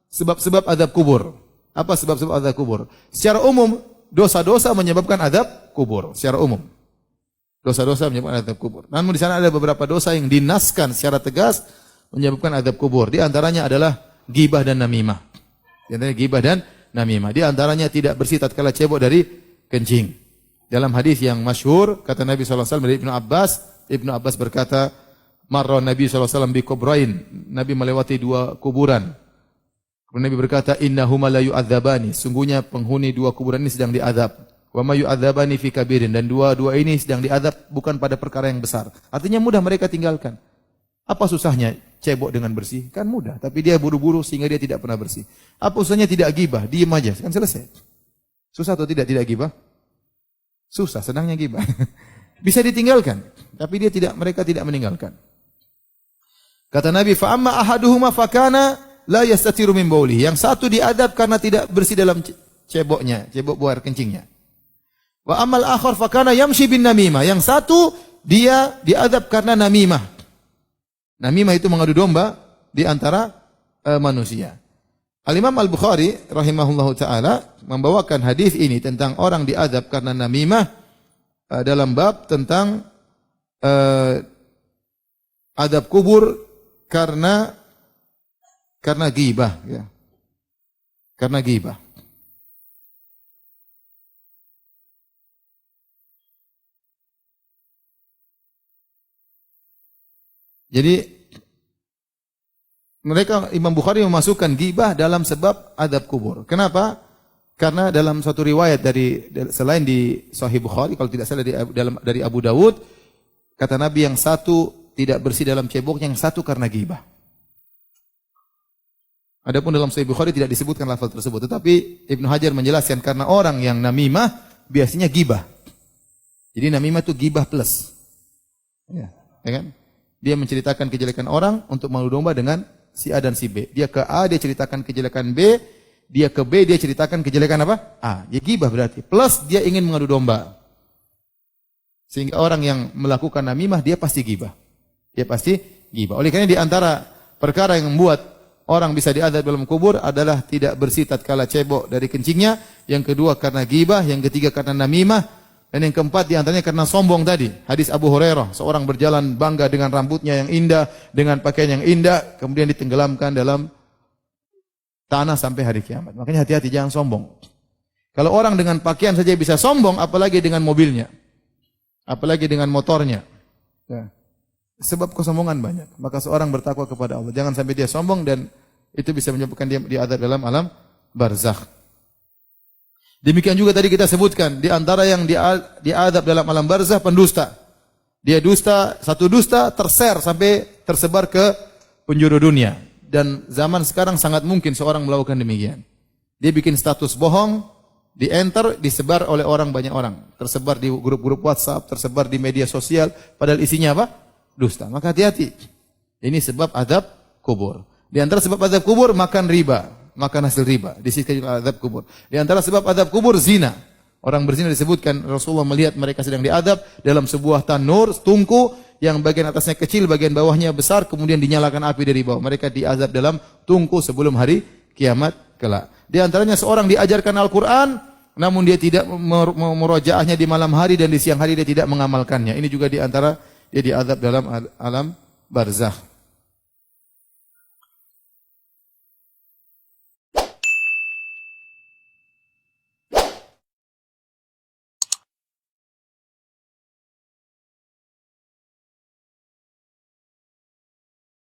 sebab-sebab azab kubur. Apa sebab-sebab azab kubur? Secara umum, dosa-dosa menyebabkan azab kubur. Secara umum. Dosa-dosa menyebabkan azab kubur. Namun di sana ada beberapa dosa yang dinaskan secara tegas menyebabkan azab kubur. Di antaranya adalah ghibah dan namimah. Di antaranya ghibah dan namimah. Di antaranya tidak bersih tatkala cebok dari kencing. Dalam hadis yang masyhur, kata Nabi SAW dari Ibnu Abbas berkata, marra Nabi SAW bi kubrain. Nabi melewati dua kuburan. Nabi berkata, innahuma la yu'adzabani. Sungguhnya penghuni dua kuburan ini sedang diazab. Wa ma yu'adzabani fi kabirin. Dan dua-dua ini sedang diazab bukan pada perkara yang besar. Artinya mudah mereka tinggalkan. Apa susahnya cebok dengan bersih? Kan mudah. Tapi dia buru-buru sehingga dia tidak pernah bersih. Apa susahnya tidak gibah? Diam aja. Kan selesai. Susah atau tidak gibah? Susah, senangnya gibah. Bisa ditinggalkan. Tapi mereka tidak meninggalkan. Kata Nabi, fa amma ahaduhuma fakana la yastatiru min bauli. Yang satu diadab karena tidak bersih dalam cebok buang kencingnya. Wa amal akhar fakana yamshi bin namimah. Yang satu dia diadab karena namimah. Namimah itu mengadu domba di antara manusia. Al-Imam Al-Bukhari rahimahullahu taala membawakan hadis ini tentang orang diadab karena namimah dalam bab tentang adab kubur karena ghibah, ya. Karena ghibah. Jadi mereka Imam Bukhari memasukkan ghibah dalam sebab adab kubur. Kenapa? Karena dalam suatu riwayat selain di Sahih Bukhari, kalau tidak salah dari Abu Dawud, kata Nabi yang satu tidak bersih dalam cebok, yang satu karena ghibah. Adapun dalam Sahih Bukhari tidak disebutkan lafaz tersebut, tetapi Ibnu Hajar menjelaskan karena orang yang namimah biasanya ghibah. Jadi namimah itu ghibah plus. Ya kan? Dia menceritakan kejelekan orang untuk malu domba dengan si A dan si B. Dia ke A, dia ceritakan kejelekan B. Dia ke B, dia ceritakan kejelekan apa? A. Dia ghibah berarti. Plus dia ingin mengadu domba. Sehingga orang yang melakukan namimah, dia pasti ghibah. Dia pasti ghibah. Oleh karena di antara perkara yang membuat orang bisa diazab dalam kubur adalah tidak bersih tatkala cebok dari kencingnya. Yang kedua karena ghibah. Yang ketiga karena namimah. Dan yang keempat di antaranya karena sombong tadi. Hadis Abu Hurairah, seorang berjalan bangga dengan rambutnya yang indah, dengan pakaian yang indah, kemudian ditenggelamkan dalam tanah sampai hari kiamat. Makanya hati-hati, jangan sombong. Kalau orang dengan pakaian saja bisa sombong, apalagi dengan mobilnya, apalagi dengan motornya. Ya. Sebab kesombongan banyak. Maka seorang bertakwa kepada Allah. Jangan sampai dia sombong dan itu bisa menyebabkan dia diazab dalam alam barzakh. Demikian juga tadi kita sebutkan, di antara yang diadab dalam alam barzakh pendusta. Dia dusta, satu dusta terser sampai tersebar ke penjuru dunia. Dan zaman sekarang sangat mungkin seorang melakukan demikian. Dia bikin status bohong, di-enter, disebar oleh banyak orang. Tersebar di grup-grup WhatsApp, tersebar di media sosial, padahal isinya apa? Dusta. Maka hati-hati. Ini sebab adab kubur. Di antara sebab adab kubur, makan riba. Makan hasil riba, disisikan azab kubur. Di antara sebab azab kubur zina. Orang berzina disebutkan Rasulullah melihat mereka sedang diadab dalam sebuah tanur, tungku yang bagian atasnya kecil, bagian bawahnya besar, kemudian dinyalakan api dari bawah. Mereka diazab dalam tungku sebelum hari kiamat kelak. Di antaranya seorang diajarkan Al-Qur'an namun dia tidak merojaahnya di malam hari dan di siang hari dia tidak mengamalkannya. Ini juga di antara dia diazab dalam alam barzakh.